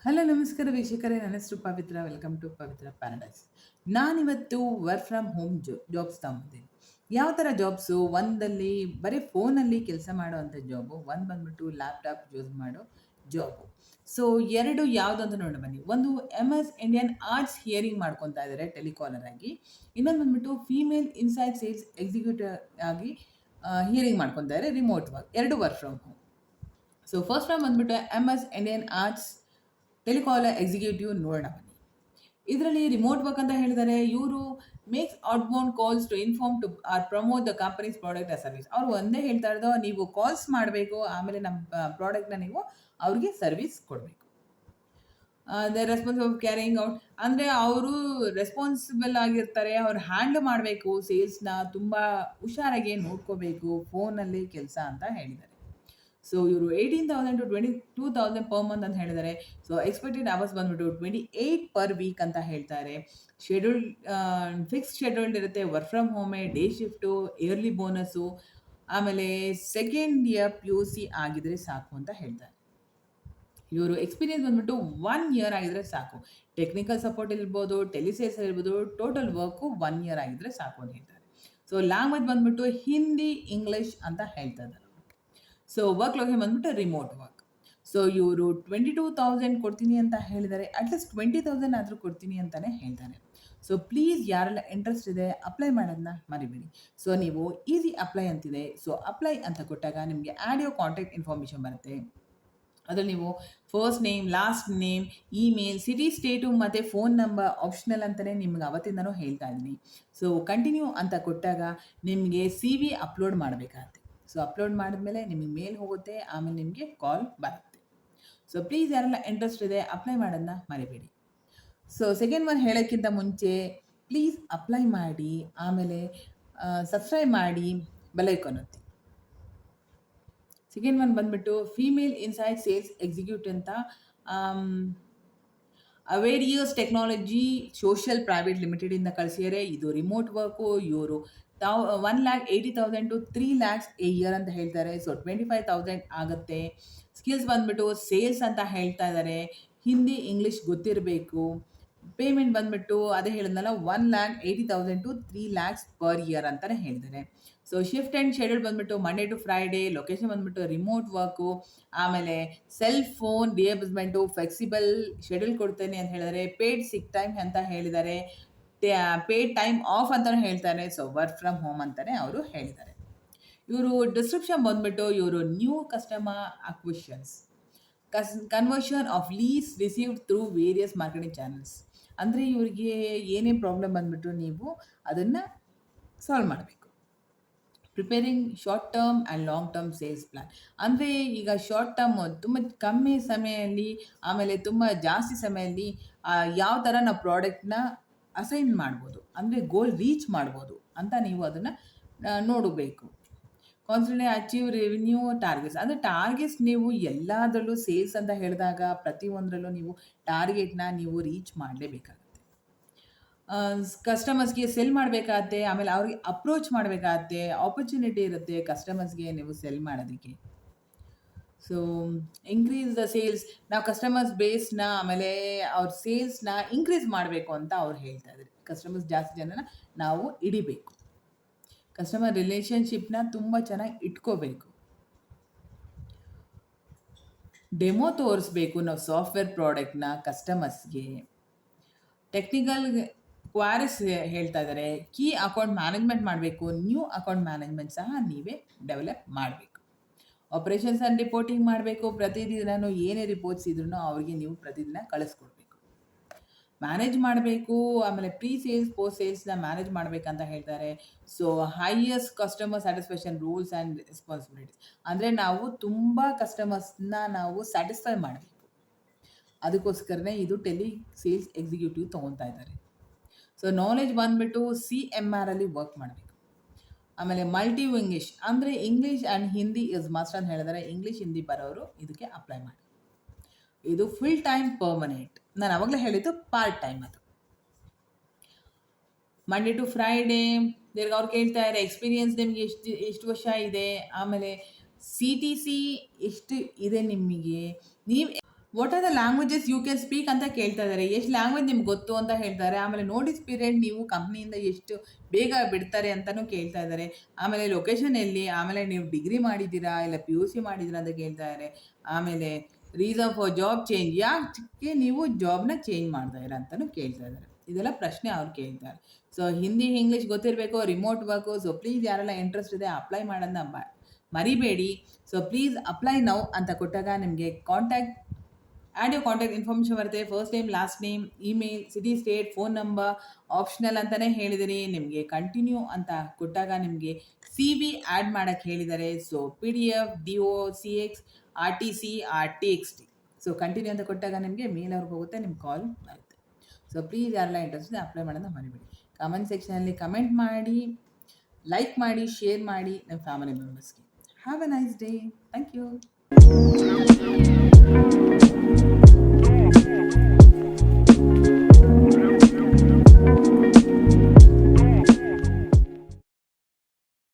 Hello ನಮಸ್ಕಾರ ವೀಕ್ಷಕರೇ, ನನ್ನ ಹೆಸರು Pavitra. Welcome to Pavitra paradise. ನಾನಿವತ್ತು ವರ್ಕ್ ಫ್ರಮ್ ಹೋಮ್ ಜಾಬ್ಸ್ ತಗೊಂಡಿದ್ದೀನಿ. ಯಾವ ಥರ ಜಾಬ್ಸು? ಒಂದಲ್ಲಿ ಬರೀ ಫೋನಲ್ಲಿ ಕೆಲಸ ಮಾಡೋವಂಥ ಜಾಬು, ಒಂದು ಬಂದ್ಬಿಟ್ಟು ಲ್ಯಾಪ್ಟಾಪ್ ಯೂಸ್ ಮಾಡೋ ಜಾಬು. ಸೊ 2 ಯಾವುದು ಅಂತ ನೋಡೋಣ ಬನ್ನಿ. ಒಂದು MS ಇಂಡಿಯನ್ ಆರ್ಟ್ಸ್ ಹಿಯರಿಂಗ್ ಮಾಡ್ಕೊತಾ ಇದ್ದಾರೆ ಟೆಲಿಕಾಲರ್ ಆಗಿ. ಇನ್ನೊಂದು ಬಂದ್ಬಿಟ್ಟು ಫೀಮೇಲ್ ಇನ್ಸೈಡ್ ಸೇಲ್ಸ್ ಎಕ್ಸಿಕ್ಯೂಟಿವ್ ಆಗಿ ಹಿಯರಿಂಗ್ ಮಾಡ್ಕೊತಾ ಇದ್ದಾರೆ, remote work. 2 work from home. So first one ಬಂದ್ಬಿಟ್ಟು MS Indian arts telecaller executive ನೋಡೋಣ ಬನ್ನಿ. ಇದರಲ್ಲಿ ರಿಮೋಟ್ ವರ್ಕ್ ಅಂತ ಹೇಳಿದ್ದಾರೆ. ಇವರು makes outbound calls to inform to or promote the company's product or service. ಅವ್ರು ಒಂದೇ ಹೇಳ್ತಾ ಇರೋದು, ನೀವು ಕಾಲ್ಸ್ ಮಾಡಬೇಕು, ಆಮೇಲೆ ನಮ್ಮ ಪ್ರಾಡಕ್ಟ್ನ ನೀವು ಅವ್ರಿಗೆ ಸರ್ವಿಸ್ ಕೊಡಬೇಕು. ದ ರೆಸ್ಪಾನ್ಸಿಬಲ್ ಕ್ಯಾರಿಂಗ್ ಔಟ್ ಅಂದರೆ ಅವರು ರೆಸ್ಪಾನ್ಸಿಬಲ್ ಆಗಿರ್ತಾರೆ, ಅವ್ರು ಹ್ಯಾಂಡಲ್ ಮಾಡಬೇಕು ಸೇಲ್ಸ್ನ, ತುಂಬ ಹುಷಾರಾಗಿ ನೋಡ್ಕೋಬೇಕು ಫೋನಲ್ಲಿ ಕೆಲಸ ಅಂತ ಹೇಳಿದ್ದಾರೆ. ಸೊ ಇವರು 18,000 ಟು 22,000 ಪರ್ ಮಂತ್ ಅಂತ ಹೇಳಿದ್ದಾರೆ. ಸೊ ಎಕ್ಸ್ಪೆಕ್ಟೆಡ್ ಅವರ್ಸ್ ಬಂದ್ಬಿಟ್ಟು 28 ಪರ್ ವೀಕ್ ಅಂತ ಹೇಳ್ತಾರೆ. ಶೆಡ್ಯೂಲ್ಡ್ ಫಿಕ್ಸ್ಡ್ ಶೆಡ್ಯೂಲ್ಡ್ ಇರುತ್ತೆ, ವರ್ಕ್ ಫ್ರಮ್ ಹೋಮೇ, ಡೇ ಶಿಫ್ಟು, ಇಯರ್ಲಿ ಬೋನಸ್ಸು, ಆಮೇಲೆ ಸೆಕೆಂಡ್ ಇಯರ್ PUC ಆಗಿದ್ರೆ ಸಾಕು ಅಂತ ಹೇಳ್ತಾರೆ. ಇವರು ಎಕ್ಸ್ಪೀರಿಯನ್ಸ್ ಬಂದ್ಬಿಟ್ಟು 1 ಇಯರ್ ಆಗಿದ್ರೆ ಸಾಕು. ಟೆಕ್ನಿಕಲ್ ಸಪೋರ್ಟ್ ಇರ್ಬೋದು, ಟೆಲಿಸೇಲ್ಸ್ ಇರ್ಬೋದು, ಟೋಟಲ್ ವರ್ಕು 1 ಇಯರ್ ಆಗಿದ್ರೆ ಸಾಕು ಅಂತ ಹೇಳ್ತಾರೆ. ಸೊ ಲ್ಯಾಂಗ್ವೇಜ್ ಬಂದ್ಬಿಟ್ಟು ಹಿಂದಿ, ಇಂಗ್ಲಿಷ್ ಅಂತ ಹೇಳ್ತಾ ಇದ್ದಾರೆ. ಸೊ ವರ್ಕ್ ಲೊಕೇಶನ್ ಬಂದ್ಬಿಟ್ಟು ರಿಮೋಟ್ ವರ್ಕ್. ಸೊ ಇವರು 22,000 ಕೊಡ್ತೀನಿ ಅಂತ ಹೇಳಿದ್ದಾರೆ. ಅಟ್ಲೀಸ್ಟ್ 20,000 ಆದರೂ ಕೊಡ್ತೀನಿ ಅಂತಲೇ ಹೇಳ್ತಾರೆ. ಸೊ ಪ್ಲೀಸ್ ಯಾರೆಲ್ಲ ಇಂಟ್ರೆಸ್ಟ್ ಇದೆ ಅಪ್ಲೈ ಮಾಡೋದನ್ನ ಮರಿಬೇಡಿ. ಸೊ ನೀವು ಈಸಿ ಅಪ್ಲೈ ಅಂತಿದೆ. ಸೊ ಅಪ್ಲೈ ಅಂತ ಕೊಟ್ಟಾಗ ನಿಮಗೆ ಆ್ಯಡ್ ಯೋರ್ ಕಾಂಟ್ಯಾಕ್ಟ್ ಇನ್ಫಾರ್ಮೇಷನ್ ಬರುತ್ತೆ. ಅದರಲ್ಲಿ ನೀವು first name, last name, email, city, state ಮತ್ತು ಫೋನ್ ನಂಬರ್ ಆಪ್ಷನಲ್ ಅಂತಲೇ ನಿಮ್ಗೆ ಅವತ್ತಿಂದನೂ ಹೇಳ್ತಾ ಇದ್ದೀನಿ. ಸೊ ಕಂಟಿನ್ಯೂ ಅಂತ ಕೊಟ್ಟಾಗ ನಿಮಗೆ CV ಅಪ್ಲೋಡ್ ಮಾಡಬೇಕಾಗತ್ತೆ. ಸೊ ಅಪ್ಲೋಡ್ ಮಾಡಿದ್ಮೇಲೆ ನಿಮಗೆ ಮೇಲ್ ಹೋಗುತ್ತೆ, ಆಮೇಲೆ ನಿಮಗೆ ಕಾಲ್ ಬರುತ್ತೆ. ಸೊ ಪ್ಲೀಸ್ ಯಾರೆಲ್ಲ ಇಂಟ್ರೆಸ್ಟ್ ಇದೆ ಅಪ್ಲೈ ಮಾಡೋದನ್ನ ಮರಿಬೇಡಿ. ಸೊ ಸೆಕೆಂಡ್ ಒನ್ ಹೇಳೋಕ್ಕಿಂತ ಮುಂಚೆ ಪ್ಲೀಸ್ ಅಪ್ಲೈ ಮಾಡಿ, ಆಮೇಲೆ ಸಬ್ಸ್ಕ್ರೈಬ್ ಮಾಡಿ, ಬೆಲ್ ಐಕಾನ್ ಒತ್ತಿ. ಸೆಕೆಂಡ್ ಒನ್ ಬಂದ್ಬಿಟ್ಟು ಫೀಮೇಲ್ ಇನ್ಸೈಡ್ ಸೇಲ್ಸ್ ಎಕ್ಸಿಕ್ಯೂಟಿವ್ ಅಂತ ಅವೇರಿಯಸ್ ಟೆಕ್ನಾಲಜಿ ಸೋಷಿಯಲ್ ಪ್ರೈವೇಟ್ ಲಿಮಿಟೆಡಿಂದ ಕಳಿಸಿದ್ದಾರೆ. ಇದು ರಿಮೋಟ್ ವರ್ಕು. ಇವರು 1,80,000 ಟು 3 lakhs ಎ ಇಯರ್ ಅಂತ ಹೇಳ್ತಾರೆ. ಸೊ 25,000 ಆಗುತ್ತೆ. ಸ್ಕಿಲ್ಸ್ ಬಂದ್ಬಿಟ್ಟು ಸೇಲ್ಸ್ ಅಂತ ಹೇಳ್ತಾ ಇದ್ದಾರೆ. ಹಿಂದಿ, ಇಂಗ್ಲೀಷ್ ಗೊತ್ತಿರಬೇಕು. ಪೇಮೆಂಟ್ ಬಂದ್ಬಿಟ್ಟು ಅದೇ ಹೇಳಿದ್ನಲ್ಲ, 1,80,000 ಟು 3 lakhs ಪರ್ ಇಯರ್ ಅಂತಲೇ ಹೇಳಿದ್ದಾರೆ. ಸೊ ಶಿಫ್ಟ್ ಆ್ಯಂಡ್ ಶೆಡ್ಯೂಲ್ ಬಂದ್ಬಿಟ್ಟು ಮಂಡೇ ಟು ಫ್ರೈಡೇ. ಲೊಕೇಶನ್ ಬಂದ್ಬಿಟ್ಟು ರಿಮೋಟ್ ವರ್ಕು, ಆಮೇಲೆ ಸೆಲ್ ಫೋನ್ ರಿಯೇಬಸ್ಮೆಂಟು, ಫ್ಲೆಕ್ಸಿಬಲ್ ಶೆಡ್ಯೂಲ್ ಕೊಡ್ತೇನೆ ಅಂತ ಹೇಳಿದರೆ, ಪೇಯ್ಡ್ ಸಿಕ್ ಟೈಮ್ ಅಂತ ಹೇಳಿದ್ದಾರೆ, ಪೇಯ್ಡ್ ಟೈಮ್ ಆಫ್ ಅಂತಲೂ ಹೇಳ್ತಾರೆ. ಸೊ ವರ್ಕ್ ಫ್ರಮ್ ಹೋಮ್ ಅಂತಲೇ ಅವರು ಹೇಳಿದ್ದಾರೆ. ಇವರು ಡಿಸ್ಕ್ರಿಪ್ಷನ್ ಬಂದ್ಬಿಟ್ಟು ಇವರು new customer acquisitions, conversion of leads received through various marketing channels. ಅಂದರೆ ಇವರಿಗೆ ಏನೇ ಪ್ರಾಬ್ಲಮ್ ಬಂದ್ಬಿಟ್ಟು ನೀವು ಅದನ್ನು ಸಾಲ್ವ್ ಮಾಡಬೇಕು. Preparing short term and long term sales plan. ಅಂದರೆ ಈಗ ಶಾರ್ಟ್ ಟರ್ಮ್ ತುಂಬ ಕಮ್ಮಿ ಸಮಯದಲ್ಲಿ, ಆಮೇಲೆ ತುಂಬ ಜಾಸ್ತಿ ಸಮಯದಲ್ಲಿ ಯಾವ ಥರ ನಾವು ಪ್ರಾಡಕ್ಟ್ನ ಅಸೈನ್ ಮಾಡ್ಬೋದು, ಅಂದರೆ ಗೋಲ್ ರೀಚ್ ಮಾಡ್ಬೋದು ಅಂತ ನೀವು ಅದನ್ನು ನೋಡಬೇಕು. Constantly achieve revenue targets. ಅಂದರೆ ಟಾರ್ಗೆಟ್ಸ್ ನೀವು ಎಲ್ಲದರಲ್ಲೂ ಸೇಲ್ಸ್ ಅಂತ ಹೇಳಿದಾಗ ಪ್ರತಿಯೊಂದರಲ್ಲೂ ನೀವು ಟಾರ್ಗೆಟ್ನ ನೀವು ರೀಚ್ ಮಾಡಲೇಬೇಕಾಗುತ್ತೆ. ಕಸ್ಟಮರ್ಸ್ಗೆ ಸೆಲ್ ಮಾಡಬೇಕಾಗತ್ತೆ, ಆಮೇಲೆ ಅವ್ರಿಗೆ ಅಪ್ರೋಚ್ ಮಾಡಬೇಕಾಗತ್ತೆ, ಆಪರ್ಚುನಿಟಿ ಇರುತ್ತೆ ಕಸ್ಟಮರ್ಸ್ಗೆ ನೀವು ಸೆಲ್ ಮಾಡೋದಕ್ಕೆ. ಸೊ ಇನ್ಕ್ರೀಸ್ ದ ಸೇಲ್ಸ್, ನಾವು ಕಸ್ಟಮರ್ಸ್ ಬೇಸ್ನ, ಆಮೇಲೆ ಅವ್ರ ಸೇಲ್ಸ್ನ ಇನ್ಕ್ರೀಸ್ ಮಾಡಬೇಕು ಅಂತ ಅವ್ರು ಹೇಳ್ತಾ ಇದ್ದಾರೆ. ಕಸ್ಟಮರ್ಸ್ ಜಾಸ್ತಿ ಜನನ ನಾವು ಹಿಡಿಬೇಕು, ಕಸ್ಟಮರ್ ರಿಲೇಷನ್ಶಿಪ್ನ ತುಂಬ ಚೆನ್ನಾಗಿ ಇಟ್ಕೋಬೇಕು. ಡೆಮೋ ತೋರಿಸ್ಬೇಕು ನಾವು ಸಾಫ್ಟ್ವೇರ್ ಪ್ರಾಡಕ್ಟ್ನ ಕಸ್ಟಮರ್ಸ್ಗೆ. ಟೆಕ್ನಿಕಲ್ ಕ್ವಾರೀಸ್ ಹೇಳ್ತಾ ಇದ್ದಾರೆ. ಕೀ ಅಕೌಂಟ್ ಮ್ಯಾನೇಜ್ಮೆಂಟ್ ಮಾಡಬೇಕು, ನ್ಯೂ ಅಕೌಂಟ್ ಮ್ಯಾನೇಜ್ಮೆಂಟ್ ಸಹ ನೀವೇ ಡೆವಲಪ್ ಮಾಡಬೇಕು. ಆಪರೇಷನ್ಸ್ ಆ್ಯಂಡ್ ರಿಪೋರ್ಟಿಂಗ್ ಮಾಡಬೇಕು. ಪ್ರತಿದಿನ ಏನೇ ರಿಪೋರ್ಟ್ಸ್ ಇದ್ರೂ ಅವ್ರಿಗೆ ನೀವು ಪ್ರತಿದಿನ ಕಳಿಸ್ಕೊಡ್ಬೇಕು. ಮ್ಯಾನೇಜ್ ಮಾಡಬೇಕು, ಆಮೇಲೆ ಪ್ರೀ ಸೇಲ್ಸ್, ಪೋಸ್ಟ್ ಸೇಲ್ಸ್ನ ಮ್ಯಾನೇಜ್ ಮಾಡಬೇಕಂತ ಹೇಳ್ತಾರೆ. So highest customer satisfaction rules and responsibilities. ಅಂದರೆ ನಾವು ತುಂಬ ಕಸ್ಟಮರ್ಸ್ನ ನಾವು ಸ್ಯಾಟಿಸ್ಫೈ ಮಾಡಬೇಕು. ಅದಕ್ಕೋಸ್ಕರನೇ ಇದು ಟೆಲಿ ಸೇಲ್ಸ್ ಎಕ್ಸಿಕ್ಯೂಟಿವ್ ತೊಗೊತಾ ಇದ್ದಾರೆ. ಸೊ ನಾಲೆಜ್ ಬಂದ್ಬಿಟ್ಟು CMR ಅಲ್ಲಿ ವರ್ಕ್ ಮಾಡಬೇಕು. ಆಮೇಲೆ ಮಲ್ಟಿ ಇಂಗ್ಲೀಷ್, ಅಂದರೆ English and Hindi is must ಅಂತ ಹೇಳಿದರೆ, ಇಂಗ್ಲೀಷ್ ಹಿಂದಿ ಬರೋರು ಇದಕ್ಕೆ ಅಪ್ಲೈ ಮಾಡಿ. ಇದು ಫುಲ್ ಟೈಮ್ ಪರ್ಮನೆಂಟ್. ನಾನು ಅವಾಗಲೇ ಹೇಳಿದ್ದು ಪಾರ್ಟ್ ಟೈಮ್. ಅದು ಮಂಡೇ ಟು ಫ್ರೈಡೇ. ತಿರ್ಗಿ ಅವ್ರು ಕೇಳ್ತಾ ಇದ್ದಾರೆ ಎಕ್ಸ್ಪೀರಿಯನ್ಸ್ ನಿಮಗೆ ಎಷ್ಟು ವರ್ಷ ಇದೆ, ಆಮೇಲೆ CTC ಎಷ್ಟು ಇದೆ ನಿಮಗೆ, ನೀವು what are the languages you can speak ಅಂತ ಕೇಳ್ತಾ ಇದ್ದಾರೆ. ಎಷ್ಟು ಲ್ಯಾಂಗ್ವೇಜ್ ನಿಮ್ಗೆ ಗೊತ್ತು ಅಂತ ಹೇಳ್ತಾರೆ. ಆಮೇಲೆ ನೋಟಿಸ್ ಪೀರಿಯಡ್ ನೀವು ಕಂಪ್ನಿಯಿಂದ ಎಷ್ಟು ಬೇಗ ಬಿಡ್ತಾರೆ ಅಂತಲೂ ಕೇಳ್ತಾ ಇದ್ದಾರೆ. ಆಮೇಲೆ ಲೊಕೇಶನ್ ಎಲ್ಲಿ, ಆಮೇಲೆ ನೀವು ಡಿಗ್ರಿ ಮಾಡಿದ್ದೀರಾ ಇಲ್ಲ PUC ಮಾಡಿದ್ದೀರಾ ಅಂತ ಕೇಳ್ತಾ ಇದ್ದಾರೆ. ಆಮೇಲೆ ರೀಸನ್ ಫಾರ್ ಜಾಬ್ ಚೇಂಜ್, ಯಾಕೆ ನೀವು ಜಾಬ್ನ ಚೇಂಜ್ ಮಾಡ್ತಾ ಇದ್ದೀರಾ ಅಂತಲೂ ಕೇಳ್ತಾ ಇದ್ದಾರೆ. ಇದೆಲ್ಲ ಪ್ರಶ್ನೆ ಅವ್ರು ಕೇಳ್ತಾರೆ. ಸೊ ಹಿಂದಿ ಇಂಗ್ಲೀಷ್ ಗೊತ್ತಿರಬೇಕು, ರಿಮೋಟ್ ವರ್ಕು. ಸೊ ಪ್ಲೀಸ್ ಯಾರೆಲ್ಲ ಇಂಟ್ರೆಸ್ಟ್ ಇದೆ ಅಪ್ಲೈ ಮಾಡೋದನ್ನ ಮರಿಬೇಡಿ. ಸೊ ಪ್ಲೀಸ್ ಅಪ್ಲೈ ನೌ ಅಂತ ಕೊಟ್ಟಾಗ ನಿಮಗೆ ಆ್ಯಡ್ ಯೋರ್ ಕಾಂಟ್ಯಾಕ್ಟ್ ಇನ್ಫಾರ್ಮೇಷನ್ ಬರುತ್ತೆ. First name, last name, email, city, state, phone number optional ಅಂತಲೇ ಹೇಳಿದ್ದೀನಿ. ನಿಮಗೆ ಕಂಟಿನ್ಯೂ ಅಂತ ಕೊಟ್ಟಾಗ ನಿಮಗೆ CV ಆ್ಯಡ್ ಮಾಡೋಕ್ಕೆ ಹೇಳಿದ್ದಾರೆ. So PDF, DOCX, RTC, RTXT. So continue ಅಂತ ಕೊಟ್ಟಾಗ ನಿಮಗೆ ಮೇಲ್ ಅವ್ರಿಗೆ ಹೋಗುತ್ತೆ, ನಿಮ್ಗೆ ಕಾಲ್ ಬರುತ್ತೆ. ಸೊ ಪ್ಲೀಸ್ ಯಾರೆಲ್ಲ ಇಂಟ್ರೆಸ್ಟ್ ಇದೆ ಅಪ್ಲೈ ಮಾಡೋದನ್ನ ಮರಿಬೇಡಿ. ಕಮೆಂಟ್ ಸೆಕ್ಷನಲ್ಲಿ ಕಮೆಂಟ್ ಮಾಡಿ, ಲೈಕ್ ಮಾಡಿ, ಶೇರ್ ಮಾಡಿ ನಮ್ಮ ಫ್ಯಾಮಿಲಿ ಮೆಂಬರ್ಸ್ಗೆ. Have a nice day. Thank you.